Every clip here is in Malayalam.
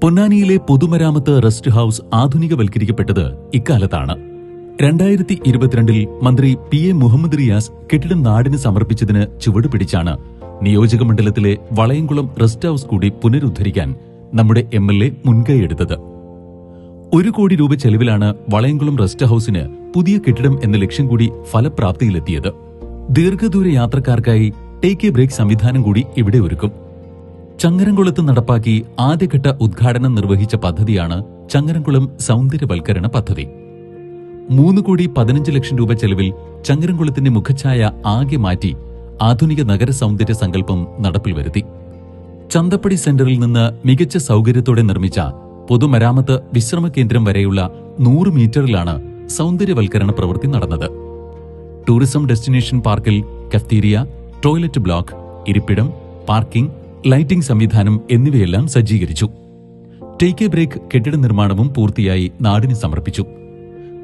പൊന്നാനിയിലെ പൊതുമരാമത്ത് റെസ്റ്റ് ഹൌസ് ആധുനികവൽക്കരിക്കപ്പെട്ടത് ഇക്കാലത്താണ്. 2022 മന്ത്രി PA മുഹമ്മദ് റിയാസ് കെട്ടിടം നാടിന് സമർപ്പിച്ചതിന് ചുവടുപിടിച്ചാണ് നിയോജകമണ്ഡലത്തിലെ വളയംകുളം റെസ്റ്റ് ഹൌസ് കൂടി പുനരുദ്ധരിക്കാൻ നമ്മുടെ MLA മുൻകൈയെടുത്തത്. 1 കോടി രൂപ ചെലവിലാണ് വളയംകുളം റെസ്റ്റ് ഹൌസിന് പുതിയ കെട്ടിടം എന്ന ലക്ഷ്യം കൂടി ഫലപ്രാപ്തിയിലെത്തിയത്. ദീർഘദൂര യാത്രക്കാർക്കായി ടേക്ക് എ ബ്രേക്ക് സംവിധാനം കൂടി ഇവിടെ ഒരുക്കും. ചങ്ങരംകുളത്ത് നടപ്പാക്കി ആദ്യഘട്ട ഉദ്ഘാടനം നിർവഹിച്ച പദ്ധതിയാണ് ചങ്ങരംകുളം സൗന്ദര്യവൽക്കരണ പദ്ധതി. 3,15,00,000 രൂപ ചെലവിൽ ചങ്ങരംകുളത്തിന്റെ മുഖഛായ ആകെ മാറ്റി ആധുനിക നഗര സൗന്ദര്യ സങ്കല്പം നടപ്പിൽ വരുത്തി. ചന്തപ്പടി സെന്ററിൽ നിന്ന് മികച്ച സൗകര്യത്തോടെ നിർമ്മിച്ച പൊതുമരാമത്ത് വിശ്രമ കേന്ദ്രം വരെയുള്ള 100 മീറ്ററിലാണ് സൗന്ദര്യവൽക്കരണ പ്രവൃത്തി നടന്നത്. ടൂറിസം ഡെസ്റ്റിനേഷൻ പാർക്കിൽ കഫ്തീരിയ, ടോയ്ലറ്റ് ബ്ലോക്ക്, ഇരിപ്പിടം, പാർക്കിംഗ്, ലൈറ്റിംഗ് സംവിധാനം എന്നിവയെല്ലാം സജ്ജീകരിച്ചു. ടേക്ക് എ ബ്രേക്ക് കെട്ടിട നിർമ്മാണവും പൂർത്തിയായി നാടിന് സമർപ്പിച്ചു.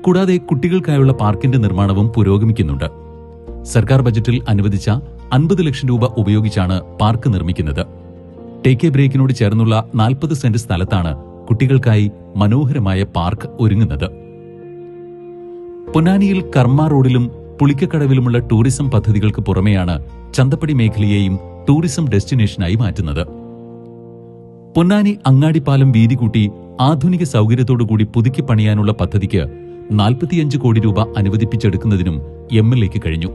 കൂടാതെ കുട്ടികൾക്കായുള്ള പാർക്കിന്റെ നിർമ്മാണവും പുരോഗമിക്കുന്നുണ്ട്. സർക്കാർ ബജറ്റിൽ അനുവദിച്ച 50 ലക്ഷം രൂപ ഉപയോഗിച്ചാണ് പാർക്ക് നിർമ്മിക്കുന്നത്. ടേക്ക് എ ബ്രേക്കിനോട് ചേർന്നുള്ള 40 സെന്റ് സ്ഥലത്താണ് കുട്ടികൾക്കായി മനോഹരമായ പാർക്ക് ഒരുങ്ങുന്നത്. പൊന്നാനിയിൽ കർമ്മ റോഡിലും പുളിക്കക്കടവിലുമുള്ള ടൂറിസം പദ്ധതികൾക്ക് പുറമെയാണ് ചന്തപ്പടി മേഖലയെയും ടൂറിസം ഡെസ്റ്റിനേഷനായി മാറ്റുന്നത്. പൊന്നാനി അങ്ങാടിപ്പാലം വീതി കൂട്ടി ആധുനിക സൗകര്യത്തോടുകൂടി പുതുക്കി പണിയാനുള്ള പദ്ധതിക്ക് 45 കോടി രൂപ അനുവദിപ്പിച്ചെടുക്കുന്നതിനും MLAക്ക് കഴിഞ്ഞു.